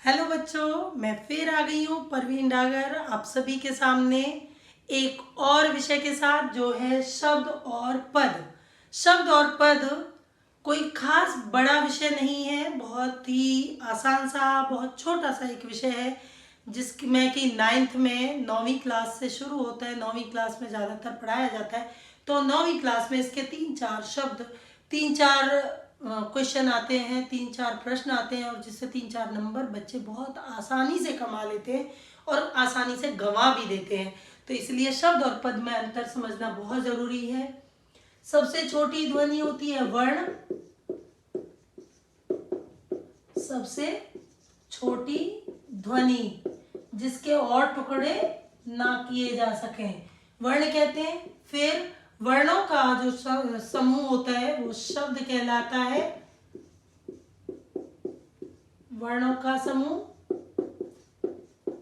Hello बच्चों, मैं फिर आ गई हूँ परवीन डागर आप सभी के सामने एक और विषय के साथ जो है शब्द और पद। शब्द और पद कोई खास बड़ा विषय नहीं है, बहुत ही आसान सा बहुत छोटा सा एक विषय है जिसकी मैं कि नाइन्थ में 9वीं क्लास से शुरू होता है। 9वीं क्लास में ज़्यादातर पढ़ाया जाता है, तो 9वीं क्लास में इसके 3-4 शब्द 3-4 क्वेश्चन आते हैं, 3-4 प्रश्न आते हैं और जिससे 3-4 नंबर बच्चे बहुत आसानी से कमा लेते हैं और आसानी से गंवा भी देते हैं। तो इसलिए शब्द और पद में अंतर समझना बहुत ज़रूरी है। सबसे छोटी ध्वनि होती है वर्ण, सबसे छोटी ध्वनि जिसके और टुकड़े ना किए जा सकें वर्ण कहते हैं। फिर वर्णों का जो समूह होता है वो शब्द कहलाता है। वर्णों का समूह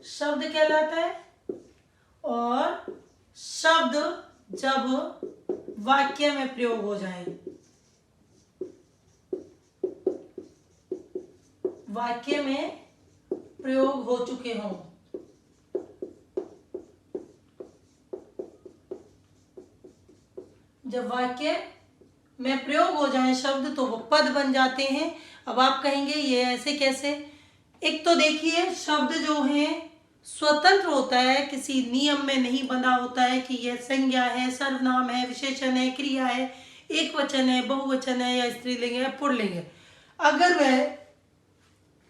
शब्द कहलाता है। और शब्द जब वाक्य में प्रयोग हो जाए, वाक्य में प्रयोग हो चुके हों, जब वाक्य में प्रयोग हो जाए शब्द तो वो पद बन जाते हैं। अब आप कहेंगे ये ऐसे कैसे? एक तो देखिए, शब्द जो है स्वतंत्र होता है, किसी नियम में नहीं बंधा होता है कि यह संज्ञा है, सर्वनाम है, विशेषण है, क्रिया है, एक वचन है, बहुवचन है या स्त्रीलिंग है, पुल्लिंग है। अगर वह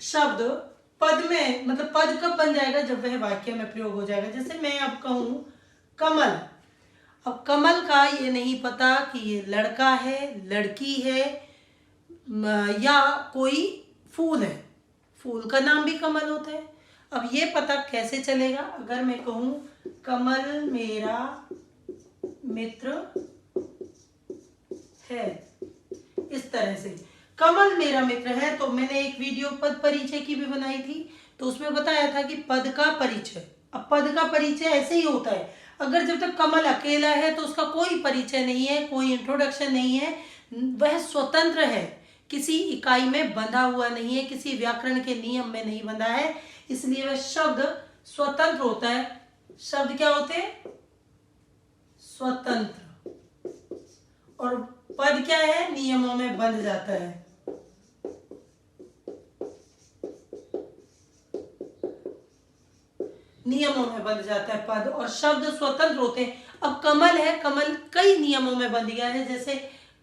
शब्द पद में, मतलब पद कब बन जाएगा? जब वह वाक्य में प्रयोग हो जाएगा। जैसे मैं अब कहूं कमल, अब कमल का ये नहीं पता कि ये लड़का है, लड़की है या कोई फूल है। फूल का नाम भी कमल होता है। अब ये पता कैसे चलेगा? अगर मैं कहूं कमल मेरा मित्र है, इस तरह से कमल मेरा मित्र है। तो मैंने एक वीडियो पद परिचय की भी बनाई थी, तो उसमें बताया था कि पद का परिचय। अब पद का परिचय ऐसे ही होता है, अगर जब तक कमल अकेला है तो उसका कोई परिचय नहीं है, कोई इंट्रोडक्शन नहीं है, वह स्वतंत्र है, किसी इकाई में बंधा हुआ नहीं है, किसी व्याकरण के नियम में नहीं बंधा है, इसलिए वह शब्द स्वतंत्र होता है। शब्द क्या होते हैं? स्वतंत्र। और पद क्या है? नियमों में बंध जाता है। नियमों में बंध जाता है पद, और शब्द स्वतंत्र होते हैं। अब कमल है, कमल कई नियमों में बंध गया है। जैसे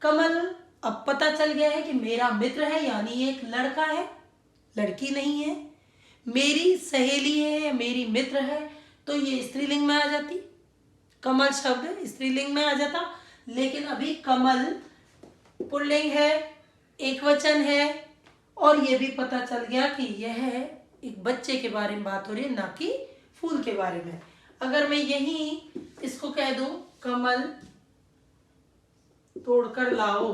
कमल, अब पता चल गया है कि मेरा मित्र है, यानी एक लड़का है, लड़की नहीं है। मेरी सहेली है, मेरी मित्र है, तो ये स्त्रीलिंग में आ जाती, कमल शब्द स्त्रीलिंग में आ जाता। लेकिन अभी कमल पुल्लिंग है, एक वचन है, और ये भी पता चल गया कि यह एक बच्चे के बारे में बात हो रही है, ना कि फूल के बारे में। अगर मैं यही इसको कह दूं कमल तोड़कर लाओ,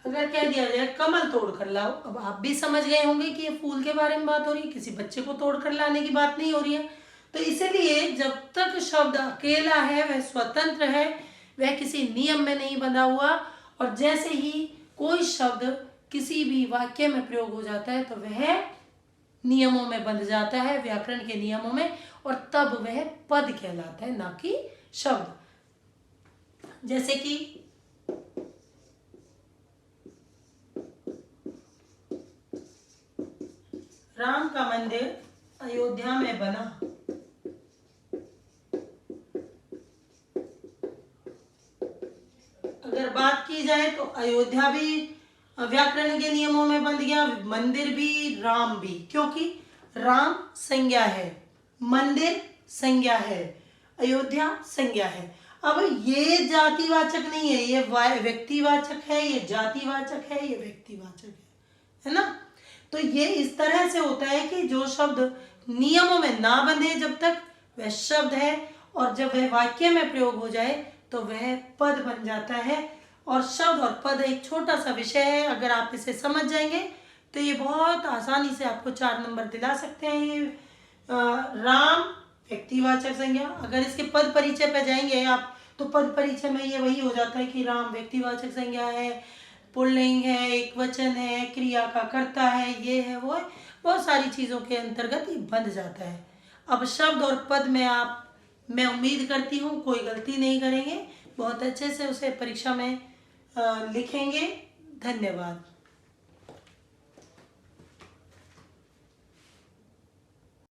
अगर कह दिया जाए कमल तोड़कर लाओ, अब आप भी समझ गए होंगे कि ये फूल के बारे में बात हो रही है, किसी बच्चे को तोड़कर लाने की बात नहीं हो रही है। तो इसलिए जब तक शब्द अकेला है, वह स्वतंत्र है, वह किसी नियम में नहीं बंधा हुआ। और जैसे ही कोई शब्द किसी भी वाक्य में प्रयोग हो जाता है तो वह नियमों में बंध जाता है, व्याकरण के नियमों में, और तब वह पद कहलाता है, ना कि शब्द। जैसे कि राम का मंदिर अयोध्या में बना। अगर बात की जाए तो अयोध्या भी व्याकरण के नियमों में बंध गया, मंदिर भी, राम भी, क्योंकि राम संज्ञा है, मंदिर संज्ञा है, अयोध्या संज्ञा है। अब ये जातिवाचक नहीं है, ये व्यक्तिवाचक है, ये जातिवाचक है, ये व्यक्तिवाचक है ना। तो ये इस तरह से होता है कि जो शब्द नियमों में ना बंधे जब तक, वह शब्द है, और जब वह वाक्य में प्रयोग हो जाए तो वह पद बन जाता है। और शब्द और पद एक छोटा सा विषय है, अगर आप इसे समझ जाएंगे तो ये बहुत आसानी से आपको 4 नंबर दिला सकते हैं। ये राम व्यक्तिवाचक संज्ञा, अगर इसके पद परिचय पे जाएंगे आप तो पद परिचय में ये वही हो जाता है कि राम व्यक्तिवाचक संज्ञा है, पुल्लिंग है, एक वचन है, क्रिया का कर्ता है, ये है वो है, बहुत सारी चीज़ों के अंतर्गत ये बंध जाता है। अब शब्द और पद में मैं उम्मीद करती हूँ कोई गलती नहीं करेंगे, बहुत अच्छे से उसे परीक्षा में लिखेंगे। धन्यवाद।